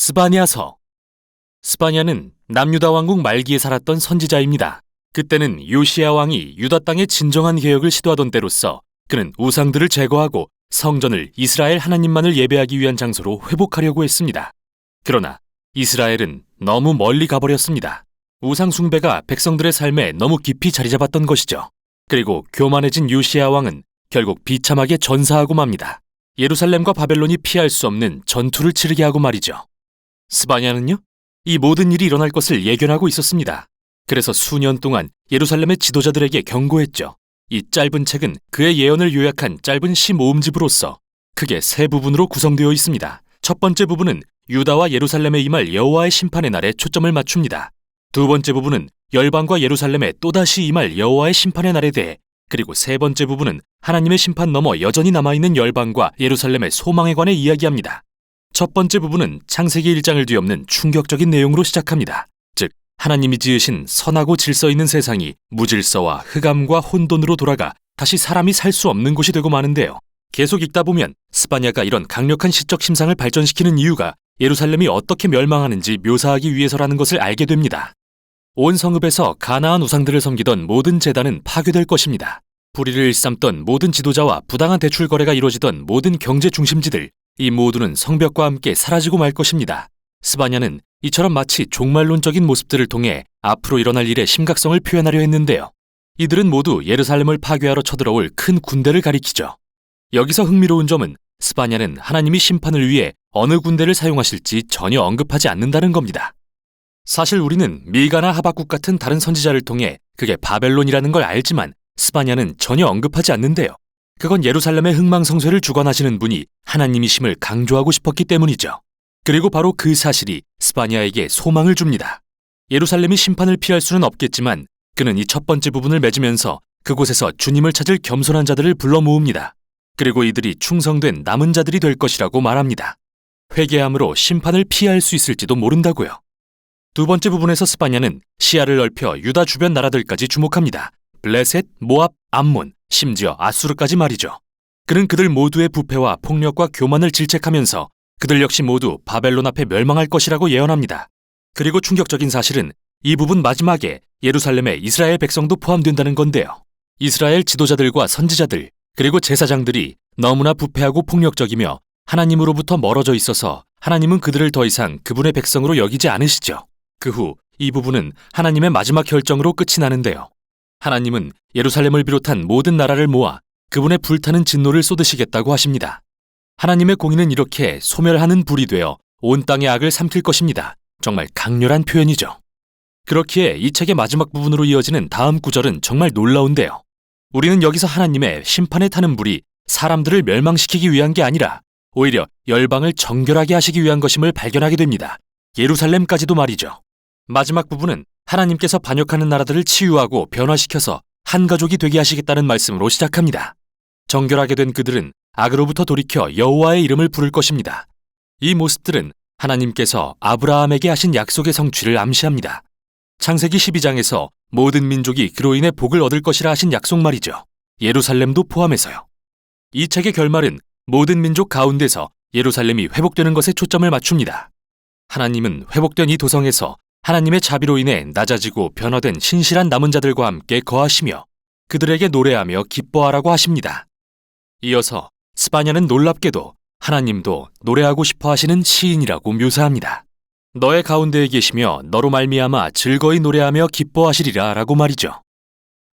스바냐서. 스바냐는 남유다 왕국 말기에 살았던 선지자입니다. 그때는 요시야 왕이 유다 땅의 진정한 개혁을 시도하던 때로서 그는 우상들을 제거하고 성전을 이스라엘 하나님만을 예배하기 위한 장소로 회복하려고 했습니다. 그러나 이스라엘은 너무 멀리 가버렸습니다. 우상 숭배가 백성들의 삶에 너무 깊이 자리 잡았던 것이죠. 그리고 교만해진 요시야 왕은 결국 비참하게 전사하고 맙니다. 예루살렘과 바벨론이 피할 수 없는 전투를 치르게 하고 말이죠. 스바냐는요, 이 모든 일이 일어날 것을 예견하고 있었습니다. 그래서 수년 동안 예루살렘의 지도자들에게 경고했죠. 이 짧은 책은 그의 예언을 요약한 짧은 시 모음집으로서 크게 세 부분으로 구성되어 있습니다. 첫 번째 부분은 유다와 예루살렘에 임할 여호와의 심판의 날에 초점을 맞춥니다. 두 번째 부분은 열방과 예루살렘에 또다시 임할 여호와의 심판의 날에 대해, 그리고 세 번째 부분은 하나님의 심판 넘어 여전히 남아있는 열방과 예루살렘의 소망에 관해 이야기합니다. 첫 번째 부분은 창세기 1장을 뒤엎는 충격적인 내용으로 시작합니다. 즉, 하나님이 지으신 선하고 질서 있는 세상이 무질서와 흑암과 혼돈으로 돌아가 다시 사람이 살 수 없는 곳이 되고 마는데요. 계속 읽다 보면 스바냐가 이런 강력한 시적 심상을 발전시키는 이유가 예루살렘이 어떻게 멸망하는지 묘사하기 위해서라는 것을 알게 됩니다. 온 성읍에서 가나안 우상들을 섬기던 모든 제단은 파괴될 것입니다. 불의를 일삼던 모든 지도자와 부당한 대출 거래가 이루어지던 모든 경제 중심지들, 이 모두는 성벽과 함께 사라지고 말 것입니다. 스바냐는 이처럼 마치 종말론적인 모습들을 통해 앞으로 일어날 일의 심각성을 표현하려 했는데요. 이들은 모두 예루살렘을 파괴하러 쳐들어올 큰 군대를 가리키죠. 여기서 흥미로운 점은 스바냐는 하나님이 심판을 위해 어느 군대를 사용하실지 전혀 언급하지 않는다는 겁니다. 사실 우리는 미가나 하박국 같은 다른 선지자를 통해 그게 바벨론이라는 걸 알지만 스바냐는 전혀 언급하지 않는데요. 그건 예루살렘의 흥망성쇠를 주관하시는 분이 하나님이심을 강조하고 싶었기 때문이죠. 그리고 바로 그 사실이 스바냐에게 소망을 줍니다. 예루살렘이 심판을 피할 수는 없겠지만 그는 이 첫 번째 부분을 맺으면서 그곳에서 주님을 찾을 겸손한 자들을 불러 모읍니다. 그리고 이들이 충성된 남은 자들이 될 것이라고 말합니다. 회개함으로 심판을 피할 수 있을지도 모른다고요. 두 번째 부분에서 스바냐는 시야를 넓혀 유다 주변 나라들까지 주목합니다. 블레셋, 모압, 암몬, 심지어 아수르까지 말이죠. 그는 그들 모두의 부패와 폭력과 교만을 질책하면서 그들 역시 모두 바벨론 앞에 멸망할 것이라고 예언합니다. 그리고 충격적인 사실은 이 부분 마지막에 예루살렘에 이스라엘 백성도 포함된다는 건데요. 이스라엘 지도자들과 선지자들, 그리고 제사장들이 너무나 부패하고 폭력적이며 하나님으로부터 멀어져 있어서 하나님은 그들을 더 이상 그분의 백성으로 여기지 않으시죠. 그 후 이 부분은 하나님의 마지막 결정으로 끝이 나는데요. 하나님은 예루살렘을 비롯한 모든 나라를 모아 그분의 불타는 진노를 쏟으시겠다고 하십니다. 하나님의 공의는 이렇게 소멸하는 불이 되어 온 땅의 악을 삼킬 것입니다. 정말 강렬한 표현이죠. 그렇기에 이 책의 마지막 부분으로 이어지는 다음 구절은 정말 놀라운데요. 우리는 여기서 하나님의 심판에 타는 불이 사람들을 멸망시키기 위한 게 아니라 오히려 열방을 정결하게 하시기 위한 것임을 발견하게 됩니다. 예루살렘까지도 말이죠. 마지막 부분은 하나님께서 반역하는 나라들을 치유하고 변화시켜서 한 가족이 되게 하시겠다는 말씀으로 시작합니다. 정결하게 된 그들은 악으로부터 돌이켜 여호와의 이름을 부를 것입니다. 이 모습들은 하나님께서 아브라함에게 하신 약속의 성취를 암시합니다. 창세기 12장에서 모든 민족이 그로 인해 복을 얻을 것이라 하신 약속 말이죠. 예루살렘도 포함해서요. 이 책의 결말은 모든 민족 가운데서 예루살렘이 회복되는 것에 초점을 맞춥니다. 하나님은 회복된 이 도성에서 하나님의 자비로 인해 낮아지고 변화된 신실한 남은 자들과 함께 거하시며 그들에게 노래하며 기뻐하라고 하십니다. 이어서 스바냐는 놀랍게도 하나님도 노래하고 싶어 하시는 시인이라고 묘사합니다. 너의 가운데에 계시며 너로 말미암아 즐거이 노래하며 기뻐하시리라 라고 말이죠.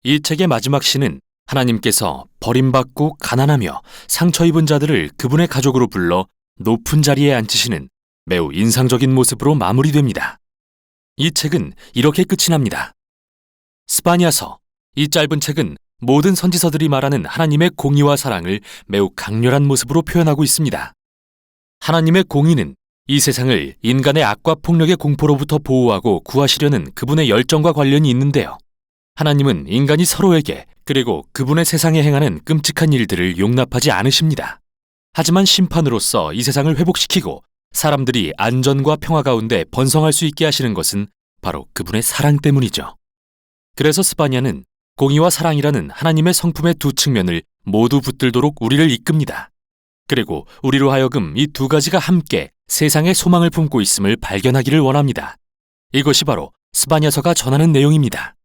이 책의 마지막 시는 하나님께서 버림받고 가난하며 상처 입은 자들을 그분의 가족으로 불러 높은 자리에 앉히시는 매우 인상적인 모습으로 마무리됩니다. 이 책은 이렇게 끝이 납니다. 스바냐서, 이 짧은 책은 모든 선지서들이 말하는 하나님의 공의와 사랑을 매우 강렬한 모습으로 표현하고 있습니다. 하나님의 공의는 이 세상을 인간의 악과 폭력의 공포로부터 보호하고 구하시려는 그분의 열정과 관련이 있는데요. 하나님은 인간이 서로에게 그리고 그분의 세상에 행하는 끔찍한 일들을 용납하지 않으십니다. 하지만 심판으로서 이 세상을 회복시키고 사람들이 안전과 평화 가운데 번성할 수 있게 하시는 것은 바로 그분의 사랑 때문이죠. 그래서 스바냐는 공의와 사랑이라는 하나님의 성품의 두 측면을 모두 붙들도록 우리를 이끕니다. 그리고 우리로 하여금 이 두 가지가 함께 세상에 소망을 품고 있음을 발견하기를 원합니다. 이것이 바로 스바냐서가 전하는 내용입니다.